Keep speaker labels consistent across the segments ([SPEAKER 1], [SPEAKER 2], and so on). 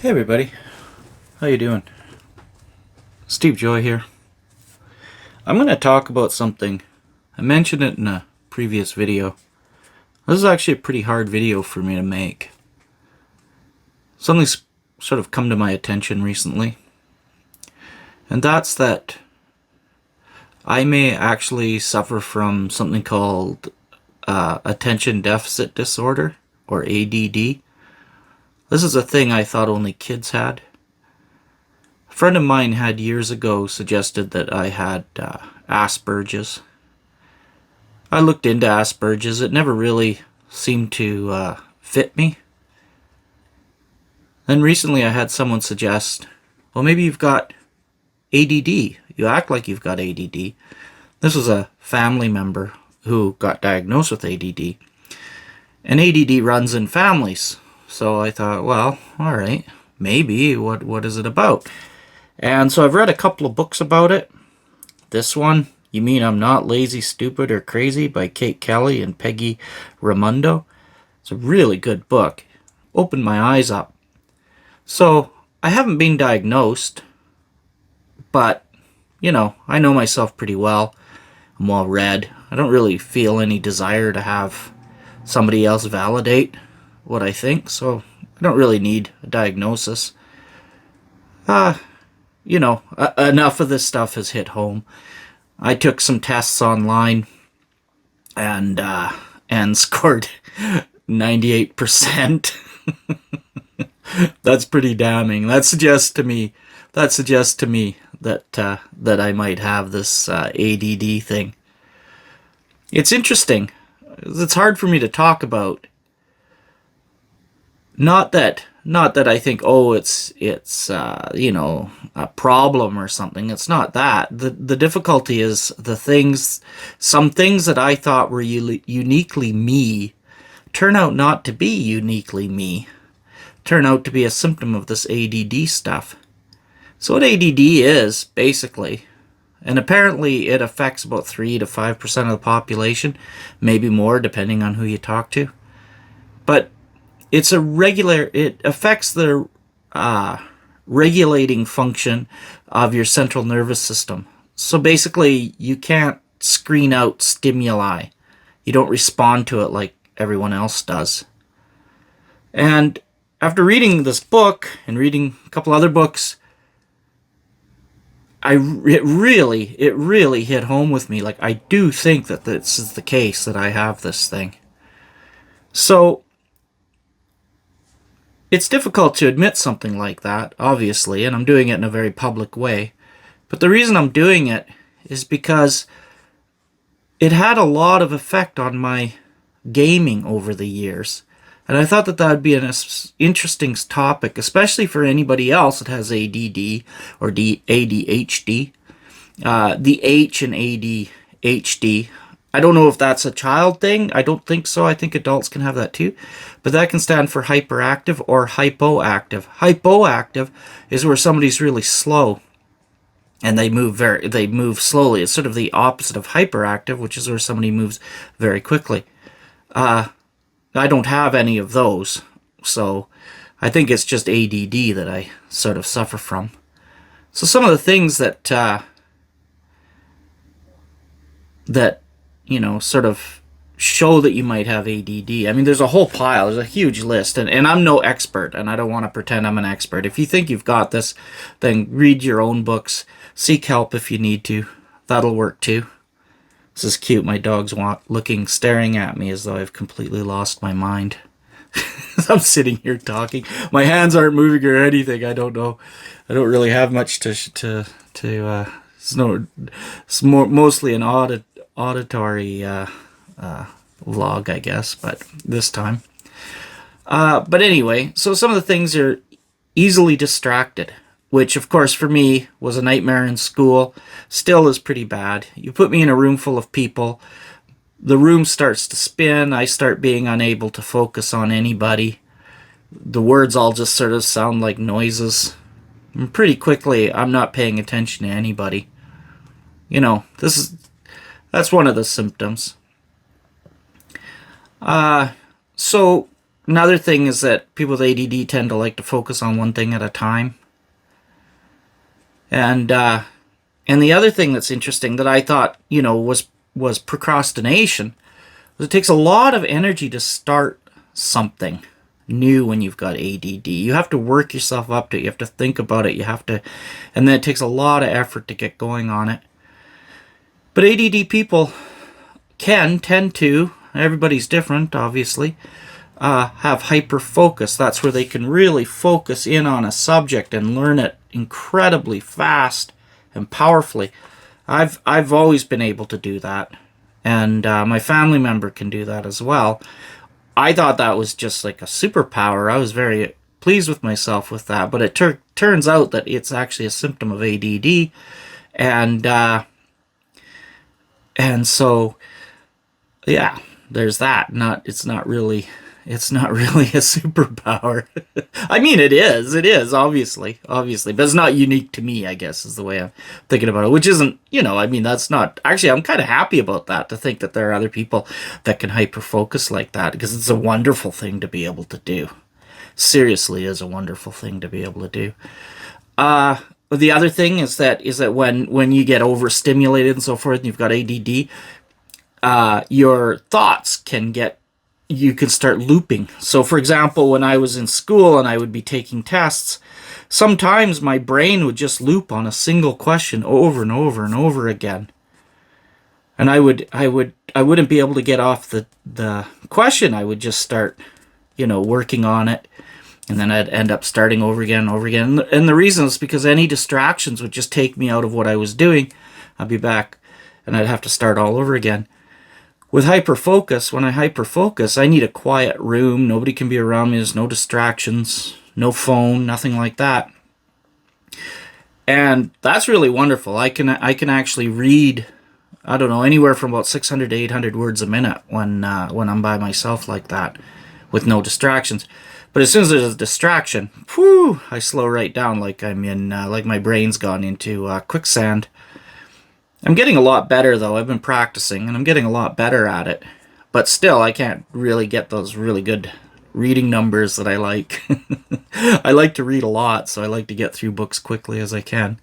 [SPEAKER 1] Hey everybody, how you doing? Steve Joy here. I'm going to talk about something. I mentioned it in a previous video. This is actually a pretty hard video for me to make. Something's sort of come to my attention recently. And that's that I may actually suffer from something called attention deficit disorder, or ADD. This is a thing I thought only kids had. A friend of mine had years ago suggested that I had Asperger's. I looked into Asperger's. It never really seemed to fit me. Then recently I had someone suggest, well, maybe you've got ADD. You act like you've got ADD. This was a family member who got diagnosed with ADD. And ADD runs in families. So I thought, well, all right, maybe. What is it about? And so I've read a couple of books about it. This one, You Mean I'm Not Lazy, Stupid, or Crazy by Kate Kelly and Peggy Ramundo. It's a really good book. Opened my eyes up. So I haven't been diagnosed, but, you know, I know myself pretty well. I'm well read. I don't really feel any desire to have somebody else validate what I think, so I don't really need a diagnosis. Enough of this stuff has hit home. I took some tests online and scored 98%. That's pretty damning. That suggests to me that I might have this ADD thing. It's interesting. It's hard for me to talk about. Not that I think, oh, it's a problem or something. It's not that. The difficulty is some things that I thought were uniquely me turn out not to be uniquely me. Turn out to be a symptom of this ADD stuff. So what ADD is, basically, and apparently it affects about 3 to 5% of the population, maybe more depending on who you talk to. But it affects the regulating function of your central nervous system. So basically, you can't screen out stimuli. You don't respond to it like everyone else does. And after reading this book and reading a couple other books, it really hit home with me. Like, I do think that this is the case, that I have this thing. So it's difficult to admit something like that, obviously, and I'm doing it in a very public way. But the reason I'm doing it is because it had a lot of effect on my gaming over the years. And I thought that would be an interesting topic, especially for anybody else that has ADD or ADHD. The H in ADHD, I don't know if that's a child thing. I don't think so. I think adults can have that too. But that can stand for hyperactive or hypoactive. Hypoactive is where somebody's really slow and they move slowly. It's sort of the opposite of hyperactive, which is where somebody moves very quickly. I don't have any of those, so I think it's just ADD that I sort of suffer from. So some of the things that sort of show that you might have ADD. I mean, there's a whole pile. There's a huge list. And I'm no expert, and I don't want to pretend I'm an expert. If you think you've got this, then read your own books. Seek help if you need to. That'll work too. This is cute. My dog's staring at me as though I've completely lost my mind. I'm sitting here talking. My hands aren't moving or anything. I don't know. I don't really have much to it's mostly an auditory vlog, I guess, but this time. But anyway, so some of the things are easily distracted, which of course for me was a nightmare in school, still is pretty bad. You put me in a room full of people, the room starts to spin, I start being unable to focus on anybody. The words all just sort of sound like noises. And pretty quickly, I'm not paying attention to anybody. That's one of the symptoms. So another thing is that people with ADD tend to like to focus on one thing at a time. And the other thing that's interesting that I thought, was procrastination. It takes a lot of energy to start something new when you've got ADD. You have to work yourself up to it. You have to think about it. And then it takes a lot of effort to get going on it. But ADD people tend to, everybody's different, obviously, have hyper focus. That's where they can really focus in on a subject and learn it incredibly fast and powerfully. I've always been able to do that, and my family member can do that as well. I thought that was just like a superpower. I was very pleased with myself with that, but it turns out that it's actually a symptom of ADD, and so yeah, there's that. It's not really a superpower. I mean, it is obviously, but it's not unique to me, I guess, is the way I'm thinking about it, which isn't, that's not, actually, I'm kind of happy about that, to think that there are other people that can hyper-focus like that, because it's a wonderful thing to be able to do. Seriously is a wonderful thing to be able to do. The other thing is that when you get overstimulated and so forth, and you've got ADD, your thoughts you can start looping. So, for example, when I was in school and I would be taking tests, sometimes my brain would just loop on a single question over and over and over again. And I wouldn't be able to get off the question. I would just start, working on it. And then I'd end up starting over again and over again. And the reason is because any distractions would just take me out of what I was doing. I'd be back and I'd have to start all over again. With hyperfocus, when I hyperfocus, I need a quiet room. Nobody can be around me. There's no distractions, no phone, nothing like that. And that's really wonderful. I can actually read, I don't know, anywhere from about 600 to 800 words a minute when I'm by myself like that, with no distractions. But as soon as there's a distraction, I slow right down, like I'm in, like my brain's gone into quicksand. I'm getting a lot better, though. I've been practicing, and I'm getting a lot better at it. But still, I can't really get those really good reading numbers that I like. I like to read a lot, so I like to get through books quickly as I can.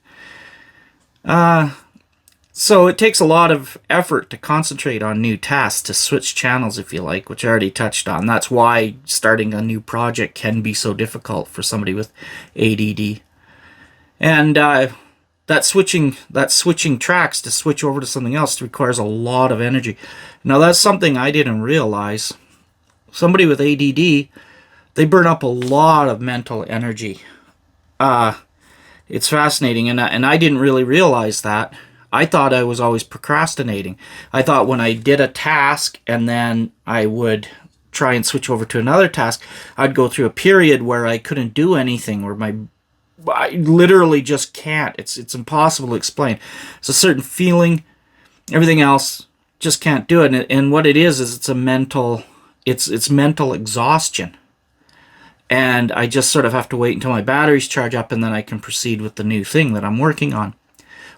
[SPEAKER 1] So it takes a lot of effort to concentrate on new tasks, to switch channels, if you like, which I already touched on. That's why starting a new project can be so difficult for somebody with ADD. And that switching tracks to switch over to something else requires a lot of energy. Now, that's something I didn't realize. Somebody with ADD, they burn up a lot of mental energy. It's fascinating, and I didn't really realize that. I thought I was always procrastinating. I thought when I did a task and then I would try and switch over to another task, I'd go through a period where I couldn't do anything, where I literally just can't. It's impossible to explain. It's a certain feeling. Everything else just can't do it. And what it is it's mental exhaustion. And I just sort of have to wait until my batteries charge up, and then I can proceed with the new thing that I'm working on.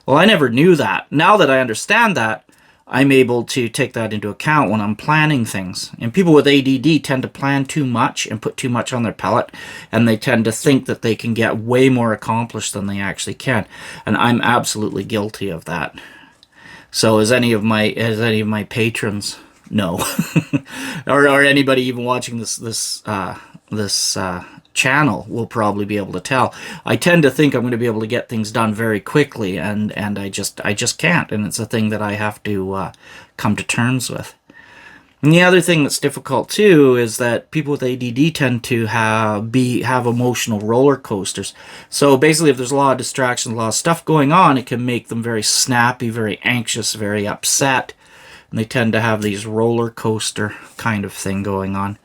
[SPEAKER 1] Well, I never knew that. Now that I understand that, I'm able to take that into account when I'm planning things. And people with ADD tend to plan too much and put too much on their plate, and they tend to think that they can get way more accomplished than they actually can. And I'm absolutely guilty of that. So as any of my patrons know, or anybody even watching this channel will probably be able to tell, I tend to think I'm going to be able to get things done very quickly, and I just can't, and it's a thing that I have to come to terms with. And the other thing that's difficult too is that people with ADD tend to have emotional roller coasters. So basically, if there's a lot of distractions, a lot of stuff going on, it can make them very snappy, very anxious, very upset, and they tend to have these roller coaster kind of thing going on.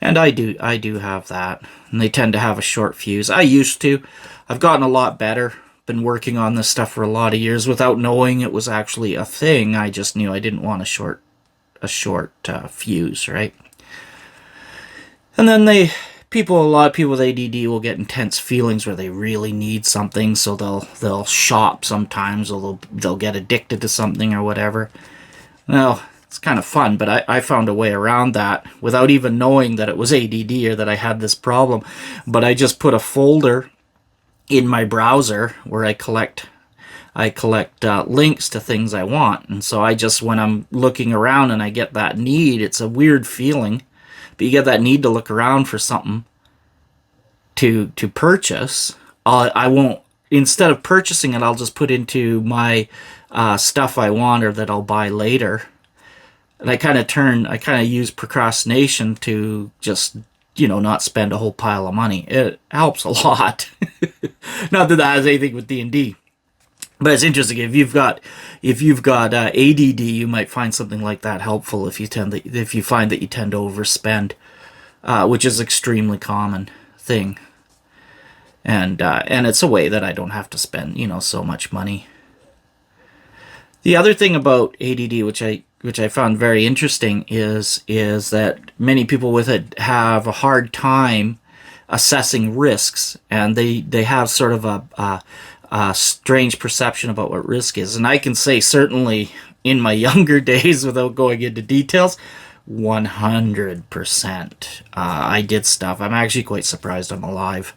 [SPEAKER 1] And I do have that. And they tend to have a short fuse. I used to. I've gotten a lot better. Been working on this stuff for a lot of years without knowing it was actually a thing. I just knew I didn't want a short fuse, right? And then a lot of people with ADD will get intense feelings where they really need something, so they'll shop sometimes, or they'll get addicted to something or whatever. Well, It's kind of fun, but I found a way around that without even knowing that it was ADD or that I had this problem. But I just put a folder in my browser where I collect links to things I want. And so I just, when I'm looking around and I get that need, it's a weird feeling, but you get that need to look around for something to purchase. I won't, instead of purchasing it, I'll just put into my stuff I want or that I'll buy later. And I kind of use procrastination to just, not spend a whole pile of money. It helps a lot. Not that that has anything with D&D. But it's interesting, if you've got ADD, you might find something like that helpful if you find that you tend to overspend, which is an extremely common thing. And it's a way that I don't have to spend, so much money. The other thing about ADD, which I found very interesting, is that many people with it have a hard time assessing risks, and they have sort of a strange perception about what risk is. And I can say, certainly in my younger days, without going into details, 100%. I did stuff. I'm actually quite surprised I'm alive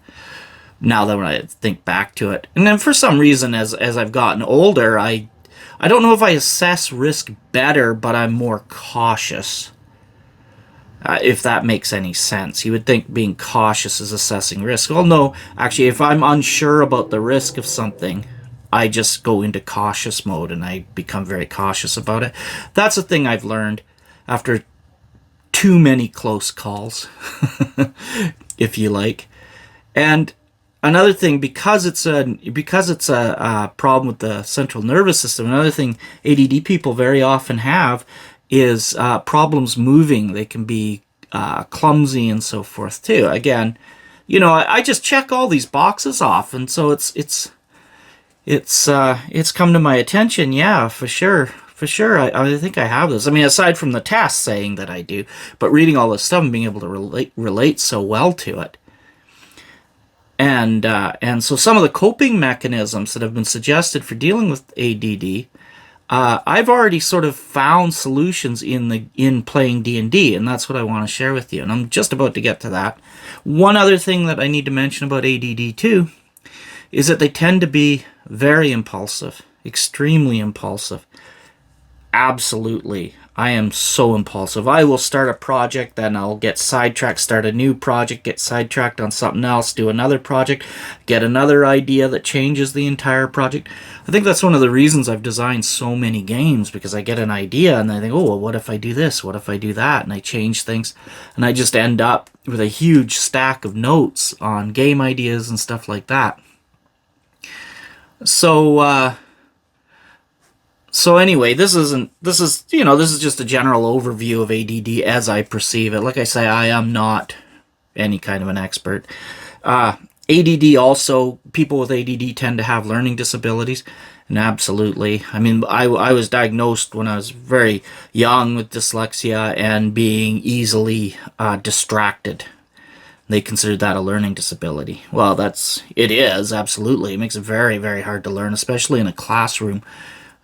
[SPEAKER 1] now that when I think back to it. And then for some reason, as I've gotten older, I don't know if I assess risk better, but I'm more cautious. If that makes any sense. You would think being cautious is assessing risk. Well, no. Actually, if I'm unsure about the risk of something, I just go into cautious mode and I become very cautious about it. That's a thing I've learned after too many close calls, if you like. And another thing, because it's a problem with the central nervous system, another thing ADD people very often have is problems moving. They can be clumsy and so forth too. Again, I just check all these boxes off, and so it's come to my attention. Yeah, for sure. I think I have this. I mean, aside from the test saying that I do, but reading all this stuff and being able to relate so well to it. And so some of the coping mechanisms that have been suggested for dealing with ADD, I've already sort of found solutions in playing D&D, and that's what I want to share with you. And I'm just about to get to that. One other thing that I need to mention about ADD too is that they tend to be very impulsive, extremely impulsive. Absolutely. I am so impulsive. I will start a project, then I'll get sidetracked, start a new project, get sidetracked on something else, do another project, get another idea that changes the entire project. I think that's one of the reasons I've designed so many games, because I get an idea and I think, oh, well, what if I do this? What if I do that? And I change things, and I just end up with a huge stack of notes on game ideas and stuff like that. So anyway, this is just a general overview of ADD as I perceive it. Like I say, I am not any kind of an expert. ADD also, people with ADD tend to have learning disabilities, and absolutely. I mean, I was diagnosed when I was very young with dyslexia and being easily distracted. They considered that a learning disability. Well, it is, absolutely. It makes it very, very hard to learn, especially in a classroom.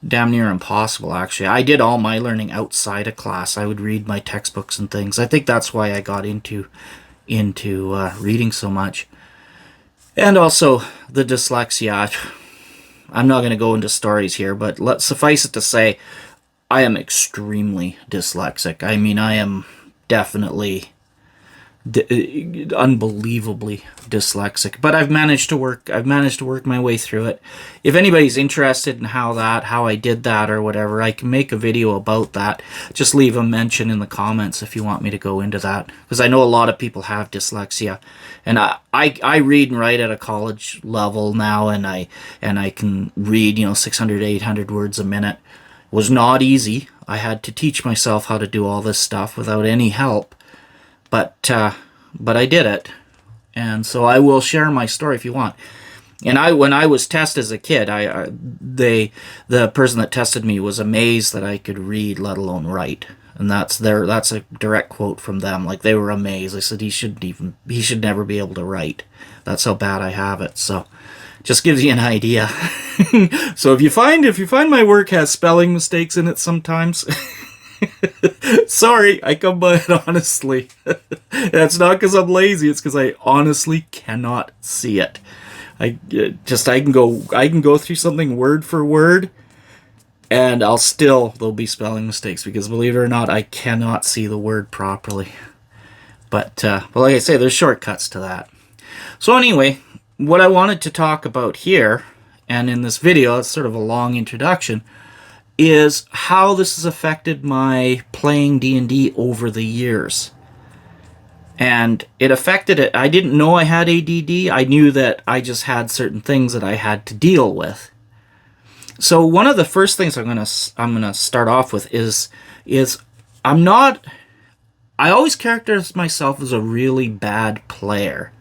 [SPEAKER 1] Damn near impossible, actually. I did all my learning outside of class. I would read my textbooks and things. I think that's why I got into reading so much. And also the dyslexia. I'm not going to go into stories here, but let's suffice it to say, I am extremely dyslexic. I mean, I am definitely unbelievably dyslexic, but I've managed to work my way through it. If anybody's interested in how I did that or whatever, I can make a video about that. Just leave a mention in the comments if you want me to go into that, because I know a lot of people have dyslexia, and I read and write at a college level now, and I can read 600 800 words a minute. It was not easy. I had to teach myself how to do all this stuff without any help. But I did it, and so I will share my story if you want. And when I was tested as a kid, the person that tested me was amazed that I could read, let alone write. And that's a direct quote from them. Like, they were amazed. They said he should never be able to write. That's how bad I have it. So, just gives you an idea. So if you find my work has spelling mistakes in it sometimes. Sorry, I come by it honestly. That's not because I'm lazy. It's because I honestly cannot see it. I can go through something word for word, and there'll be spelling mistakes because, believe it or not, I cannot see the word properly. But like I say, there's shortcuts to that. So anyway, what I wanted to talk about here, and in this video, it's sort of a long introduction, is how this has affected my playing D&D over the years. And it affected it. I didn't know I had ADD. I knew that I just had certain things that I had to deal with. So one of the first things I'm gonna start off with is I'm not. I always characterize myself as a really bad player.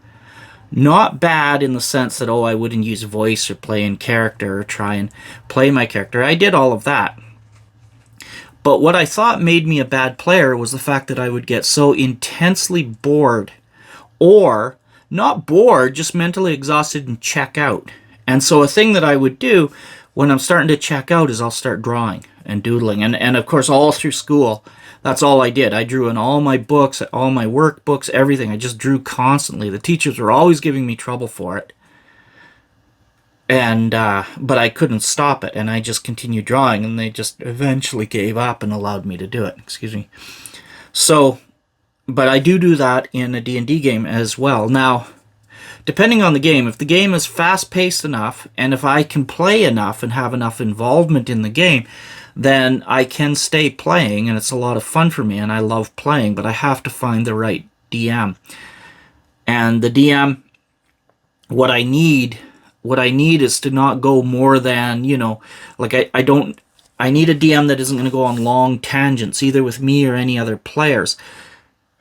[SPEAKER 1] Not bad in the sense that, I wouldn't use voice or play in character or try and play my character. I did all of that. But what I thought made me a bad player was the fact that I would get so intensely bored, or not bored, just mentally exhausted and check out. And so a thing that I would do when I'm starting to check out is I'll start drawing and doodling. And of course, all through school, that's all I did. I drew in all my books, all my workbooks, everything. I just drew constantly. The teachers were always giving me trouble for it. And but I couldn't stop it, and I just continued drawing, and they just eventually gave up and allowed me to do it. Excuse me. So, but I do that in a D&D game as well. Now, depending on the game, if the game is fast-paced enough, and if I can play enough and have enough involvement in the game, then I can stay playing, and it's a lot of fun for me, and I love playing, but I have to find the right DM. And the DM, what I need is to not go more than, like I need a DM that isn't going to go on long tangents, either with me or any other players.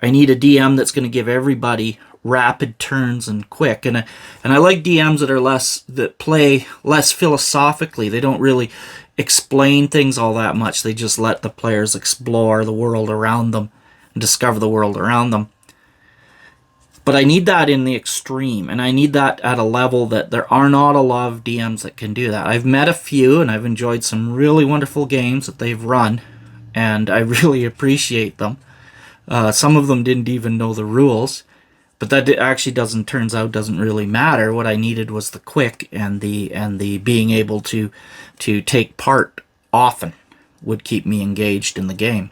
[SPEAKER 1] I need a DM that's going to give everybody rapid turns and quick. And I like DMs that play less philosophically. They don't really explain things all that much. They just let the players explore the world around them and discover the world around them. But I need that in the extreme, and I need that at a level that there are not a lot of DMs that can do that. I've met a few, and I've enjoyed some really wonderful games that they've run, and I really appreciate them. Some of them didn't even know the rules, but that actually turns out doesn't really matter. What I needed was the quick and the being able to take part often would keep me engaged in the game.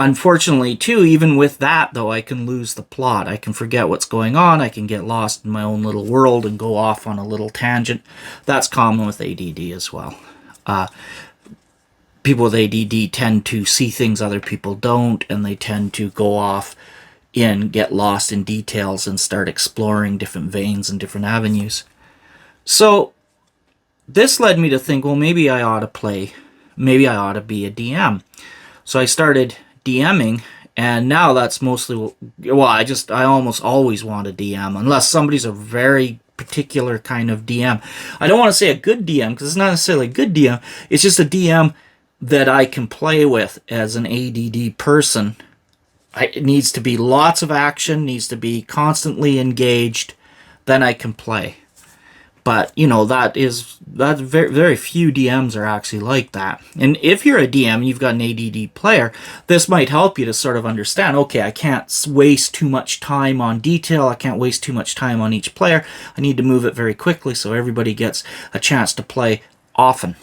[SPEAKER 1] Unfortunately, too, even with that, though, I can lose the plot. I can forget what's going on. I can get lost in my own little world and go off on a little tangent. That's common with ADD as well. People with ADD tend to see things other people don't, and they tend to go off and get lost in details and start exploring different veins and different avenues. So this led me to think, well, maybe I ought to be a DM. So I started DMing, and now that's mostly, I almost always want a DM, unless somebody's a very particular kind of DM. I don't want to say a good DM, because it's not necessarily a good DM, it's just a DM that I can play with as an ADD person. It needs to be lots of action, needs to be constantly engaged, then I can play. But, that's very, very few DMs are actually like that. And if you're a DM and you've got an ADD player, this might help you to sort of understand, okay, I can't waste too much time on detail. I can't waste too much time on each player. I need to move it very quickly so everybody gets a chance to play often.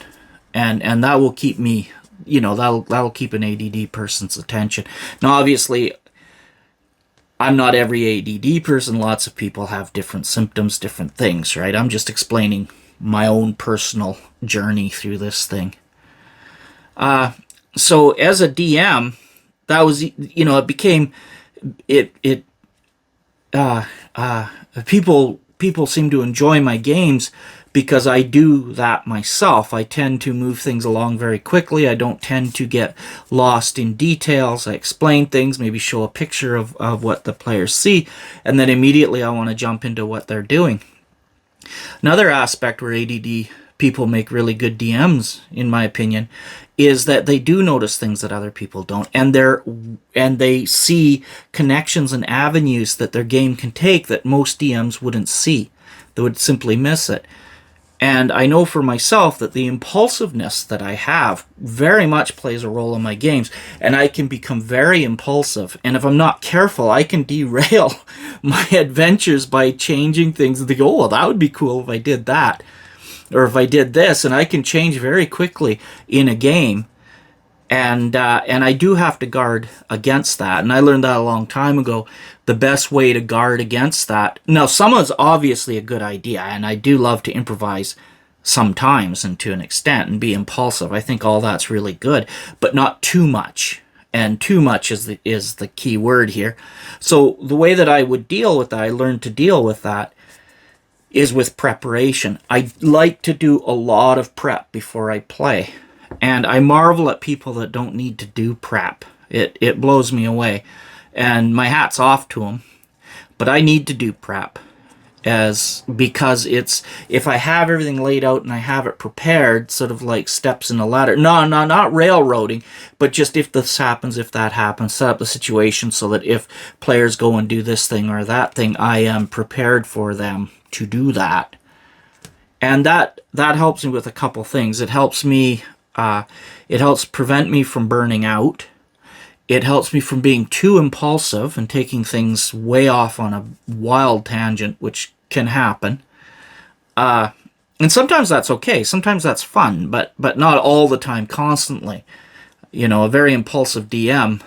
[SPEAKER 1] And that will keep me, that'll keep an ADD person's attention. Now, obviously, I'm not every ADD person. Lots of people have different symptoms, different things, right? I'm just explaining my own personal journey through this thing. So as a DM, that was, it became, people seem to enjoy my games because I do that myself. I tend to move things along very quickly. I don't tend to get lost in details. I explain things, maybe show a picture of what the players see, and then immediately I want to jump into what they're doing. Another aspect where ADD people make really good DMs, in my opinion, is that they do notice things that other people don't, and they see connections and avenues that their game can take that most DMs wouldn't see. They would simply miss it. And I know for myself that the impulsiveness that I have very much plays a role in my games, and I can become very impulsive. And if I'm not careful, I can derail my adventures by changing things and think, oh, well, that would be cool if I did that, or if I did this, and I can change very quickly in a game. And I do have to guard against that. And I learned that a long time ago. The best way to guard against that. Now, someone's obviously a good idea, and I do love to improvise sometimes and to an extent and be impulsive. I think all that's really good, but not too much. And too much is the key word here. So the way that I would deal with that, I learned to deal with that, is with preparation. I like to do a lot of prep before I play. And I marvel at people that don't need to do prep. It blows me away. And my hat's off to them. But I need to do prep. Because it's, if I have everything laid out and I have it prepared, sort of like steps in a ladder. No, not railroading, but just if this happens, if that happens, set up the situation so that if players go and do this thing or that thing, I am prepared for them to do that. And that helps me with a couple things. It helps me, it helps prevent me from burning out. It helps me from being too impulsive and taking things way off on a wild tangent, which can happen. And sometimes that's okay. Sometimes that's fun, but not all the time, constantly. You know, a very impulsive DM.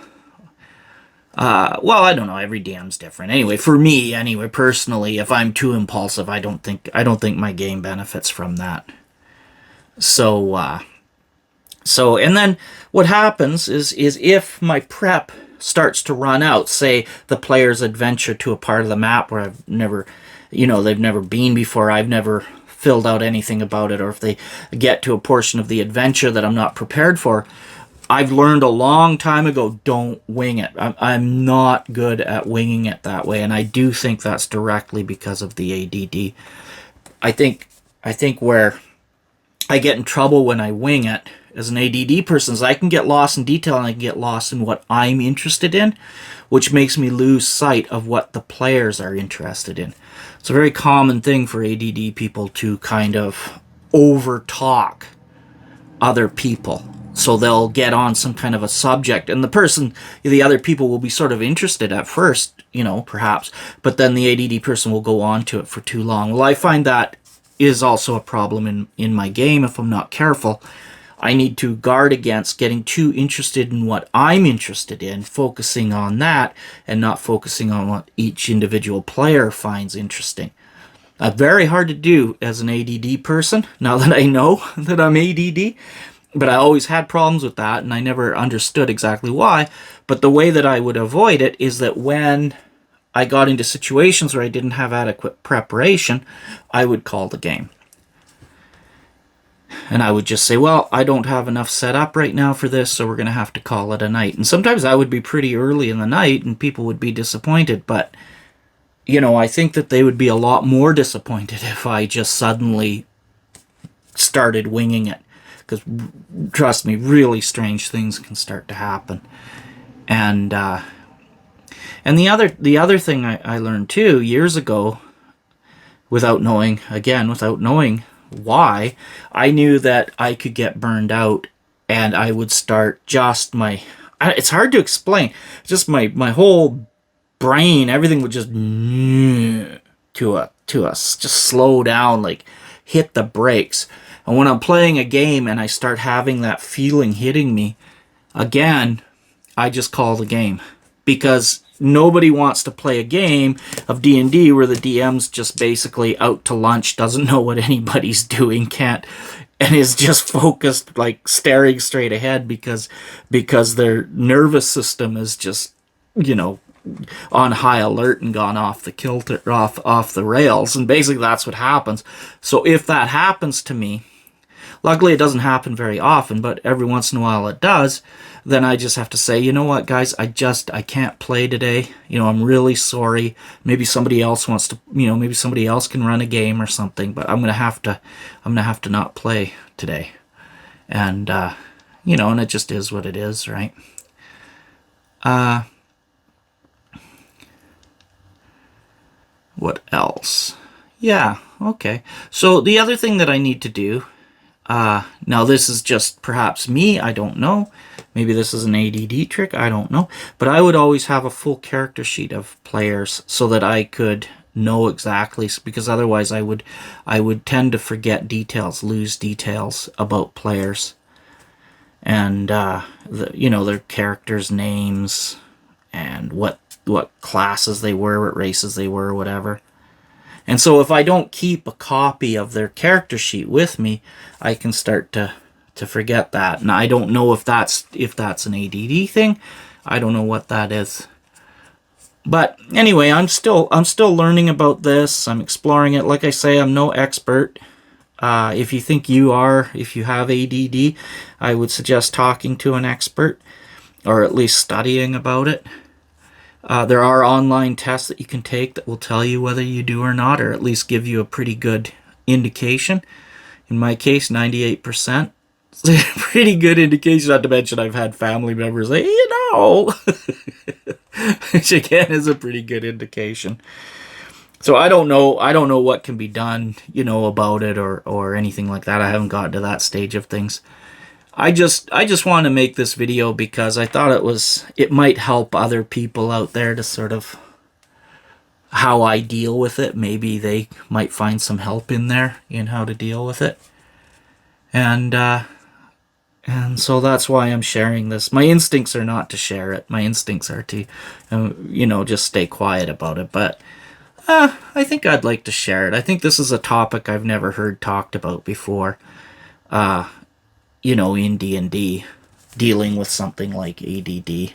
[SPEAKER 1] Well, I don't know. Every DM's different. Anyway, for me, anyway, personally, if I'm too impulsive, I don't think my game benefits from that. So, and then what happens is if my prep starts to run out, say the players adventure to a part of the map where I've never, they've never been before, I've never filled out anything about it, or if they get to a portion of the adventure that I'm not prepared for, I've learned a long time ago, don't wing it. I'm not good at winging it that way, and I do think that's directly because of the ADD. I think where I get in trouble when I wing it as an ADD person is I can get lost in detail and I can get lost in what I'm interested in, which makes me lose sight of what the players are interested in. It's a very common thing for ADD people to kind of over-talk other people. So they'll get on some kind of a subject, and the other people will be sort of interested at first, perhaps, but then the ADD person will go on to it for too long. Well, I find that is also a problem in my game if I'm not careful. I need to guard against getting too interested in what I'm interested in, focusing on that, and not focusing on what each individual player finds interesting. Very hard to do as an ADD person, now that I know that I'm ADD. But I always had problems with that, and I never understood exactly why. But the way that I would avoid it is that when I got into situations where I didn't have adequate preparation, I would call the game. And I would just say, well, I don't have enough set up right now for this, so we're going to have to call it a night. And sometimes that would be pretty early in the night, and people would be disappointed. But, I think that they would be a lot more disappointed if I just suddenly started winging it. Because, trust me, really strange things can start to happen. And the other thing I learned too years ago, without knowing why, I knew that I could get burned out, and I would start it's hard to explain, just my whole brain, everything would just just slow down, like hit the brakes. And when I'm playing a game and I start having that feeling hitting me, again, I just call the game. Because nobody wants to play a game of D&D where the DM's just basically out to lunch, doesn't know what anybody's doing, and is just focused, like staring straight ahead because their nervous system is just, on high alert and gone off the kilter, off the rails. And basically that's what happens. So if that happens to me, luckily it doesn't happen very often, but every once in a while it does, then I just have to say, you know what, guys, I can't play today. I'm really sorry. Maybe somebody else wants to, maybe somebody else can run a game or something, but I'm going to have to not play today. And, and it just is what it is, right? What else? Yeah, Okay. So the other thing that I need to do, now this is just perhaps me, I don't know. Maybe this is an ADD trick, I don't know. But I would always have a full character sheet of players so that I could know exactly, because otherwise I would tend to forget details, lose details about players. And, their characters' names and what classes they were, what races they were, whatever. And so if I don't keep a copy of their character sheet with me, I can start to forget that. And I don't know if that's an ADD thing. I don't know what that is. But anyway, I'm still learning about this. I'm exploring it. Like I say, I'm no expert. If you think if you have ADD, I would suggest talking to an expert, or at least studying about it. There are online tests that you can take that will tell you whether you do or not, or at least give you a pretty good indication. In my case, 98%. It's a pretty good indication, not to mention I've had family members say, which again is a pretty good indication. So I don't know what can be done, about it or anything like that. I haven't gotten to that stage of things. I just want to make this video because I thought it might help other people out there to sort of how I deal with it. Maybe they might find some help in there in how to deal with it. And so that's why I'm sharing this. My instincts are not to share it. My instincts are to, just stay quiet about it. But I think I'd like to share it. I think this is a topic I've never heard talked about before. In D&D, dealing with something like ADD.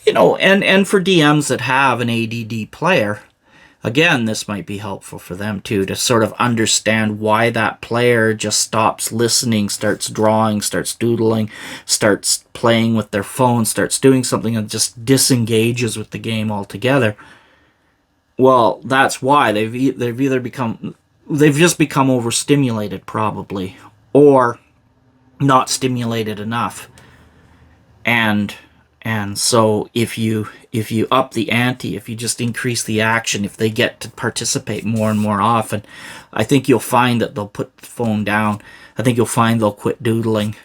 [SPEAKER 1] And for DMs that have an ADD player, again, this might be helpful for them too, to sort of understand why that player just stops listening, starts drawing, starts doodling, starts playing with their phone, starts doing something and just disengages with the game altogether. Well, that's why they've just become overstimulated, probably, or not stimulated enough. And so if you up the ante, if you just increase the action, if they get to participate more and more often, I think you'll find that they'll put the phone down. I think you'll find they'll quit doodling.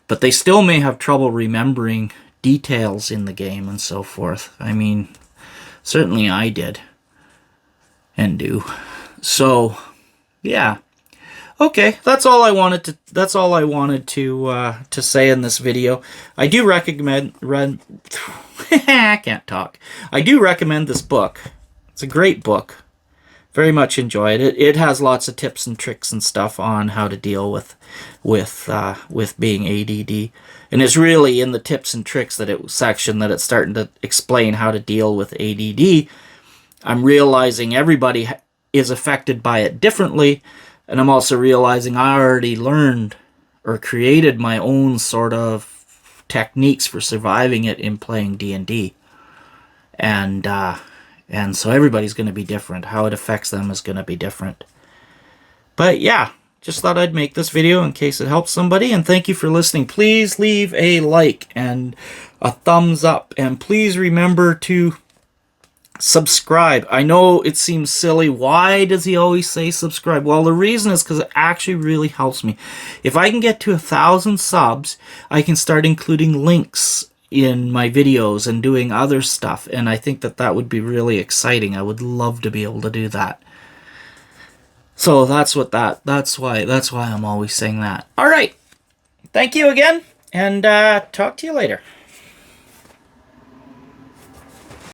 [SPEAKER 1] But they still may have trouble remembering details in the game and so forth. I mean, certainly I did. And do. So, yeah. Okay, that's all I wanted to say in this video. I do recommend I can't talk. I do recommend this book. It's a great book. Very much enjoy it. It has lots of tips and tricks and stuff on how to deal with being ADD. And it's really in the tips and tricks section that it's starting to explain how to deal with ADD. I'm realizing everybody is affected by it differently, and I'm also realizing I already learned or created my own sort of techniques for surviving it in playing D&D. And so everybody's going to be different. How it affects them is going to be different. But yeah, just thought I'd make this video in case it helps somebody, and thank you for listening. Please leave a like and a thumbs up, and please remember to subscribe. I know it seems silly. Why does he always say subscribe? Well, the reason is because it actually really helps me. If I can get to 1,000 subs, I can start including links in my videos and doing other stuff, and I think that would be really exciting. I would love to be able to do that. So that's why I'm always saying that. All right. Thank you again, and talk to you later.